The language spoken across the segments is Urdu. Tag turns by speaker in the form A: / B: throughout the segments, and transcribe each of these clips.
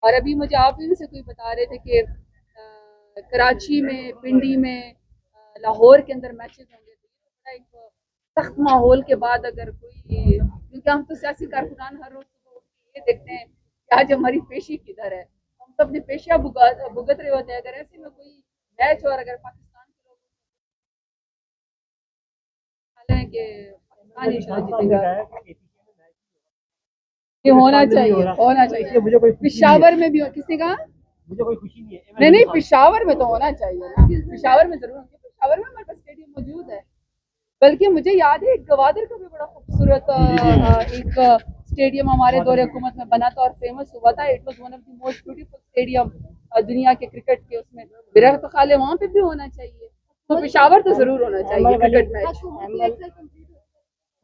A: اور ابھی مجھے آپ ہی سے کوئی بتا رہے تھے کہ کراچی میں، پنڈی میں، لاہور کے اندر میچز ہوں گے، تو ایک سخت ماحول کے بعد اگر کوئی، کیونکہ ہم تو سیاسی کارکنان ہر روز صبح اٹھ کے یہ دیکھتے ہیں کہ آج ہماری پیشی کدھر ہے، ہم تو اپنی پیشیاں بھگت رہے ہوتے ہیں. اگر ایسے میں کوئی میچ اور اگر پاکستان کے لوگ حال ہے کہ پاکستان ہی شاید جیتے گا، یہ ہونا چاہیے. پشاور میں بھی کسی کا
B: مجھے کوئی خوشی نہیں ہے.
A: نہیں پشاور میں تو ہونا چاہیے نا، پشاور میں ضرور. پشاور میں ہمارے پاس اسٹیڈیم موجود ہے، بلکہ مجھے یاد ہے گوادر کا بھی بڑا خوبصورت ایک اسٹیڈیم ہمارے دور حکومت میں بنا تھا اور فیمس ہوا تھا. It was one of the most beautiful stadium دنیا کے کرکٹ کے. اس میں میرا تو خیال ہے وہاں پہ بھی ہونا چاہیے، تو پشاور تو ضرور ہونا چاہیے کرکٹ میچ.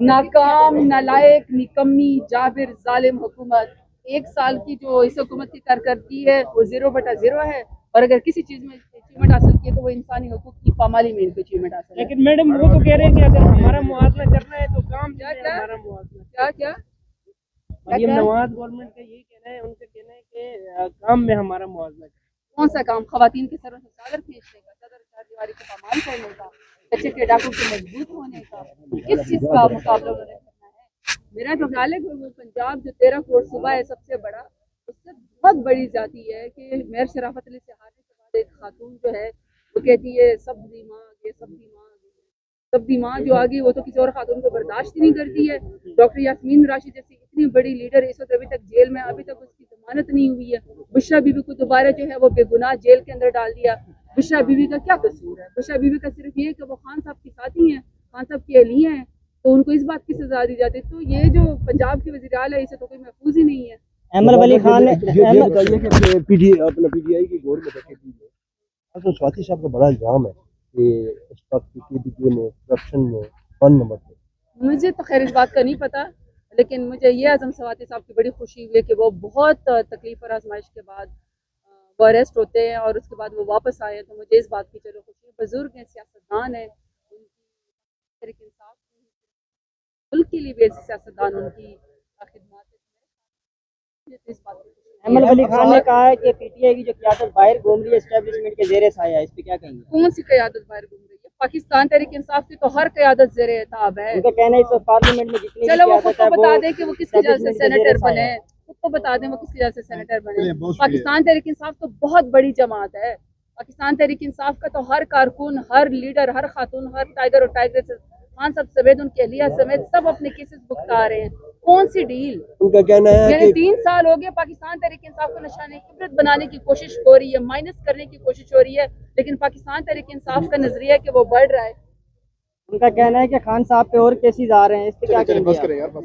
A: ناکام، نالائق، نکمی، جابر، ظالم حکومت. 1 سال کی جو اس حکومت کی کارکردگی ہے وہ 0/0 ہے، اور اگر کسی چیز میں اچیومنٹ حاصل کی ہے تو وہ انسانی حقوق کی پامالی میں ان کو اچیومنٹ حاصل ہے.
B: لیکن میڈم وہ تو کہہ رہے ہیں کہ اگر ہمارا موازنہ کرنا ہے تو کام ہمارا موازنہ
A: کیا
B: مریم نواز گورنمنٹ کا یہی کہنا ہے، ان کا کہنا ہے کہ کام میں ہمارا موازنہ کرنا.
A: کون سا کام؟ خواتین کے سروں سے چادر کھینچنے کا، چار دیواری کو پامال کرنے کا، بچے کے ڈاکوں کے مضبوط ہونے کا، کس چیز کا مقابلہ انہوں نے کرنا ہے؟ میرا تو خیال ہے کہ وہ پنجاب جو 13 کروڑ صوبہ ہے سب سے بڑا، اس سے بہت بڑی جاتی ہے کہ میئر شرافت علی سے ہارنے کے بعد ایک خاتون جو ہے وہ کہتی ہے سبزی ماں آگے، سبزی ماں آگے. سبزی ماں جو آگئی وہ تو کسی اور خاتون کو برداشت ہی نہیں کرتی ہے. ڈاکٹر یاسمین راشد جیسی اتنی بڑی لیڈر اس وقت ابھی تک جیل میں، ابھی تک اس کی ضمانت نہیں ہوئی ہے. بشرا بی بی کو دوبارہ جو ہے وہ بے گناہ جیل کے اندر ڈال دیا. بشرا بی بی کا کیا قصور ہے؟ بشرا بی بی کا صرف یہ کہ وہ خان صاحب کی ساتھی ہیں، خان صاحب کی اہلیہ ہیں، تو ان کو اس بات کی سزا دی جاتی ہے. تو یہ جو پنجاب کی وزیراعلیٰ ہے اسے تو کوئی محفوظ ہی نہیں ہے.
C: احمد ولی خان یہ بتائیے کہ پی ڈی آئی کی گورنمنٹ ہے، تو سواتی صاحب کا بڑا الزام ہے کہ اس وقت پی ڈی پی میں کرپشن میں 1 نمبر پہ.
A: مجھے تو خیر اس بات کا نہیں پتا، لیکن مجھے یہ اعظم سواتی صاحب کی بڑی خوشی ہوئی ہے کہ وہ بہت تکلیف اور آزمائش کے بعد وہ اریسٹ ہوتے ہیں اور اس کے بعد وہ واپس آئے. تو مجھے اس بات کی چلو خوشی ہے. بزرگ ہیں، سیاستدان ہیں، تحریک انصاف ملک کے لیے بھی ایسے سیاستدان ان کی خدمات ہے. اس بات کی
D: احمد ولی خان نے کہا ہے کہ پی ٹی آئی کی جو قیادت باہر گھوم رہی ہے اسٹیبلشمنٹ کے زیر سایہ ہے، اس پہ کیا کہیں گے؟
A: کون سی قیادت باہر گھوم رہی ہے؟ پاکستان تحریک انصاف کی تو ہر قیادت زیر اعتاب ہے.
D: ان کا کہنا ہے اس وقت پارلیمنٹ میں جتنی
A: چلو وہ خود
D: قیادت ہے
A: تو بتا دیں کہ وہ کس کی وجہ سے
D: اسٹیبلشمنٹ کے زیر
A: سینیٹر
D: سایہ
A: بنے،
D: ہے.
A: خود تو بتا دیں وہ کس کی وجہ سے سینیٹر بنے. پاکستان تحریک انصاف تو بہت بڑی جماعت ہے. پاکستان تحریک انصاف کا تو ہر کارکن، ہر لیڈر، ہر خاتون، ہر ٹائیگر اور ٹائیگر خان صاحب سمیت ان کے اہلیہ سمیت سب اپنے کیسز بھگتا رہے ہیں. کون سی ڈیل؟
C: ان کا کہنا ہے
A: یعنی
C: کہ
A: 3 سال ہو گئے پاکستان تحریک انصاف کو نشان عبرت بنانے کی کوشش ہو رہی ہے، مائنس کرنے کی کوشش ہو رہی ہے، لیکن پاکستان تحریک انصاف کا نظریہ ہے کہ وہ بڑھ رہا ہے.
D: ان کا کہنا ہے کہ خان صاحب پہ اور کیسز آ رہے ہیں، اس پہ کیا کہیں گے آپ؟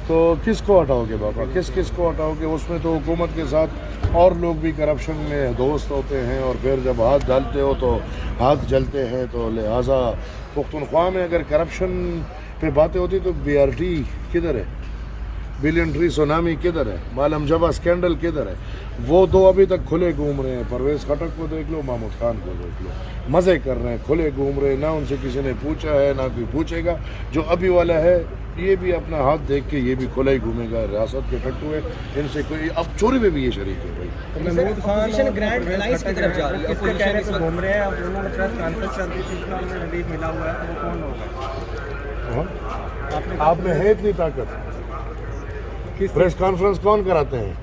E: تو کس کو ہٹاؤ گے بابا، کس کو ہٹاؤ گے؟ اس میں تو حکومت کے ساتھ اور لوگ بھی کرپشن میں دوست ہوتے ہیں، اور پھر جب ہاتھ ڈالتے ہو تو ہاتھ جلتے ہیں. تو لہٰذا پختونخوا میں اگر کرپشن پہ باتیں ہوتی تو بی آر ٹی کدھر ہے؟ بلین ٹری سونامی کدھر ہے؟ معلم جبا اسکینڈل کدھر ہے؟ وہ دو ابھی تک کھلے گھوم رہے ہیں. پرویز خٹک کو دیکھ لو، محمود خان کو دیکھ لو، مزے کر رہے ہیں، کھلے گھوم رہے ہیں. نہ ان سے کسی نے پوچھا ہے، نہ کوئی پوچھے گا. جو ابھی والا ہے یہ بھی اپنا ہاتھ دیکھ کے یہ بھی کھلا ہی گھومے گا. ریاست کے ٹٹو ہے، ان سے کوئی اب چوری میں بھی یہ شریک ہے. بھائی
F: محمود خان گرینڈ الائنس کی طرف جا رہی ہے، کس کے کہنے سے گھوم رہے ہیں؟ اب انہوں نے پریس کانفرنس کر دی تھی، اس میں انہیں ریلیف ملا ہوا ہے، وہ کون ہوگا؟
E: آپ میں ہے اتنی طاقت؟ پریس کانفرنس کون کراتے ہیں؟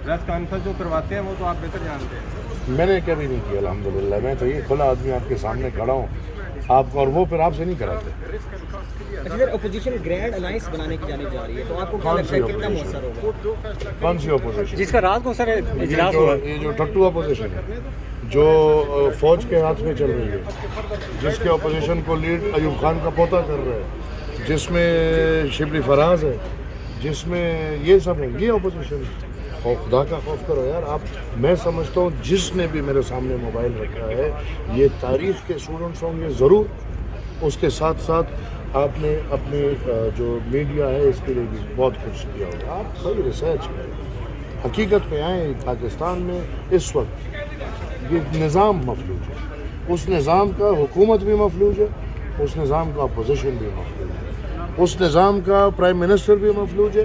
F: پریس کانفرنس جو کرواتے ہیں وہ تو آپ بہتر جانتے ہیں.
E: میں نے کبھی نہیں کیا الحمدللہ. میں تو یہ کھلا آدمی آپ کے سامنے کھڑا ہوں آپ کو، اور وہ پھر آپ سے نہیں کراتے.
F: اچھا، اپوزیشن گرینڈ الائنس بنانے کی جانب جا رہی ہے، تو آپ کو کیا لگتا ہے کتنا مؤثر ہوگا؟
E: کون سی اپوزیشن؟
B: جس کا رات کو سر اجلاس ہوا ہے،
E: یہ جو ٹٹو اپوزیشن ہے، جو فوج کے ہاتھ میں چل رہی ہے، جس کے اپوزیشن کو لیڈ ایوب خان کا پوتا کر رہے ہیں، جس میں شبلی فراز ہے، جس میں یہ سب ہے، یہ اپوزیشن. خدا کا خوف کرو یار آپ. میں سمجھتا ہوں جس نے بھی میرے سامنے موبائل رکھا ہے یہ تاریخ کے اسٹوڈنٹس ہوں گے ضرور. اس کے ساتھ ساتھ آپ نے اپنے جو میڈیا ہے اس کے لیے بھی بہت کچھ کیا ہوگا. آپ صحیح ریسرچ کریں، حقیقت پہ آئیں. پاکستان میں اس وقت یہ نظام مفلوج ہے. اس نظام کا حکومت بھی مفلوج ہے، اس نظام کا اپوزیشن بھی مفلوج ہے، اس نظام کا پرائم منسٹر بھی مفلوج ہے،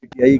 C: PTI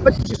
G: 25